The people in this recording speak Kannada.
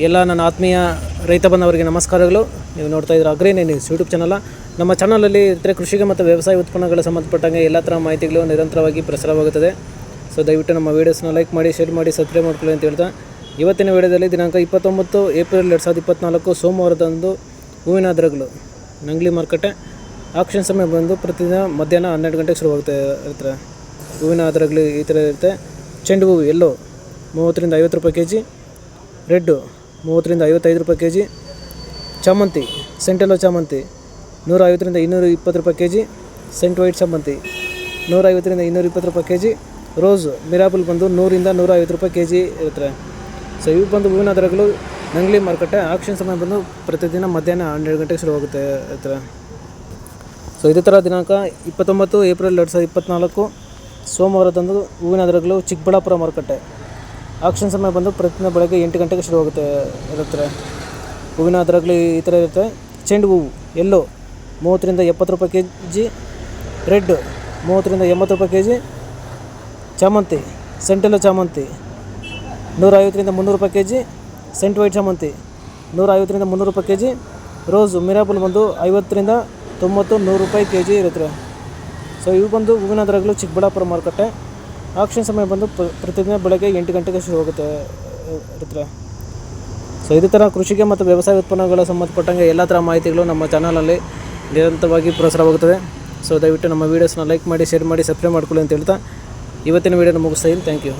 ಎಲ್ಲ ನನ್ನ ಆತ್ಮೀಯ ರೈತ ಬಂಧವರಿಗೆ ನಮಸ್ಕಾರಗಳು. ನೀವು ನೋಡ್ತಾ ಇದ್ದೀರಾ ಅಗ್ರಿನೇ ನ್ಯೂಸ್ ಯೂಟ್ಯೂಬ್ ಚಾನಲ್. ನಮ್ಮ ಚಾನಲಲ್ಲಿ ಇತರೆ ಕೃಷಿಗೆ ಮತ್ತು ವ್ಯವಸಾಯ ಉತ್ಪನ್ನಗಳ ಸಂಬಂಧಪಟ್ಟಂಗೆ ಎಲ್ಲ ಥರ ಮಾಹಿತಿಗಳು ನಿರಂತರವಾಗಿ ಪ್ರಸಾರವಾಗುತ್ತದೆ. ಸೊ ದಯವಿಟ್ಟು ನಮ್ಮ ವೀಡಿಯೋಸ್ನ ಲೈಕ್ ಮಾಡಿ, ಶೇರ್ ಮಾಡಿ, ಸಬ್ಸ್ಕ್ರೈಬ್ ಮಾಡ್ಕೊಳ್ಳಿ ಅಂತ ಹೇಳ್ತಾ, ಇವತ್ತಿನ ವಿಡಿಯೋದಲ್ಲಿ ದಿನಾಂಕ 29 ಏಪ್ರಿಲ್ 2024 ಸೋಮವಾರದಂದು ಹೂವಿನ ದರಗಳು ನಂಗ್ಲಿ ಮಾರುಕಟ್ಟೆ ಆಕ್ಷನ್ ಸಮಯ ಬಂದು ಪ್ರತಿದಿನ ಮಧ್ಯಾಹ್ನ 12 ಗಂಟೆಗೆ ಶುರುವಾಗುತ್ತೆ ಇರ್ತಾರೆ. ಹೂವಿನ ದರಗಳು ಈ ಥರ ಇರುತ್ತೆ. ಚೆಂಡು ಹೂವು ಎಲ್ಲೋ 30 ರಿಂದ 50 ರೂಪಾಯಿ ಕೆ ಜಿ, ರೆಡ್ಡು 30 ರಿಂದ 55 ರೂಪಾಯಿ ಕೆ ಜಿ, ಚಾಮಂತಿ ಸೆಂಟೆಲ್ಲೋ ಚಾಮಂತಿ 150 ರಿಂದ 220 ರೂಪಾಯಿ ಕೆ ಜಿ, ಸೆಂಟ್ ವೈಟ್ ಚಾಮಂತಿ 150 ರಿಂದ 220 ರೂಪಾಯಿ ಕೆ ಜಿ, ರೋಸು ಮಿರಾಬಲ್ ಬಂದು 100 ರಿಂದ 150 ರೂಪಾಯಿ ಕೆ ಜಿ ಇರುತ್ತೆ. ಸೊ ಇವು ಬಂದು ಹೂವಿನ ದರಗಳು ನಂಗ್ಲಿ ಮಾರುಕಟ್ಟೆ ಆಕ್ಷನ್ ಸಮಯ ಬಂದು ಪ್ರತಿದಿನ ಮಧ್ಯಾಹ್ನ 12 ಗಂಟೆಗೆ ಶುರುವಾಗುತ್ತೆ ಇರ್ತಾರೆ. ಸೊ ಇದೇ ಥರ ದಿನಾಂಕ 29 ಏಪ್ರಿಲ್ 2024 ಸೋಮವಾರದಂದು ಹೂವಿನ ದರಗಳು ಚಿಕ್ಕಬಳ್ಳಾಪುರ ಮಾರುಕಟ್ಟೆ ಆಕ್ಷನ್ ಸಮಯ ಬಂದು ಪ್ರತಿದಿನ ಬೆಳಗ್ಗೆ 8 ಗಂಟೆಗೆ ಶುರುವಾಗುತ್ತೆ ಇರುತ್ತೆ. ಹೂವಿನ ದರಗಳು ಈ ಥರ ಇರುತ್ತೆ. ಚೆಂಡು ಹೂವು ಎಲ್ಲೋ 30 ರಿಂದ 70 ರೂಪಾಯಿ ಕೆ ಜಿ, ರೆಡ್ 30 ರಿಂದ 80 ರೂಪಾಯಿ ಕೆ ಜಿ, ಚಾಮಂತಿ ಸೆಂಟೆಲ್ಲೋ ಚಾಮಂತಿ 150 ರಿಂದ 300 ರೂಪಾಯಿ ಕೆ ಜಿ, ಸೆಂಟ್ ವೈಟ್ ಚಾಮಂತಿ 150 ರಿಂದ 300 ರೂಪಾಯಿ ಕೆ ಜಿ, ರೋಸು ಮಿರಾಬಲ್ ಬಂದು 50 ರಿಂದ 90 100 ರೂಪಾಯಿ ಕೆ ಜಿ ಇರುತ್ತೆ. ಸೊ ಇವು ಬಂದು ಹೂವಿನ ದರಗಳು ಚಿಕ್ಕಬಳ್ಳಾಪುರ ಮಾರುಕಟ್ಟೆ ಆಕ್ಷನ್ ಸಮಯ ಬಂದು ಪ್ರತಿದಿನ ಬೆಳಗ್ಗೆ 8 ಗಂಟೆಗೆ ಶುರುವಾಗುತ್ತೆ ಇರುತ್ತೆ. ಸೊ ಇದೇ ಥರ ಕೃಷಿಗೆ ಮತ್ತು ವ್ಯವಸಾಯ ಉತ್ಪನ್ನಗಳ ಸಂಬಂಧಪಟ್ಟಂಗೆ ಎಲ್ಲ ಥರ ಮಾಹಿತಿಗಳು ನಮ್ಮ ಚಾನಲಲ್ಲಿ ನಿರಂತರವಾಗಿ ಪ್ರಸಾರವಾಗುತ್ತದೆ. ಸೊ ದಯವಿಟ್ಟು ನಮ್ಮ ವೀಡಿಯೋಸ್ನ ಲೈಕ್ ಮಾಡಿ, ಶೇರ್ ಮಾಡಿ, ಸಬ್ಸ್ಕ್ರೈಬ್ ಮಾಡ್ಕೊಳ್ಳಿ ಅಂತ ಹೇಳ್ತಾ ಇವತ್ತಿನ ವೀಡಿಯೋನ ಮುಗಿಸ್ತಾ ಇದ್ದೀನಿ. Thank you.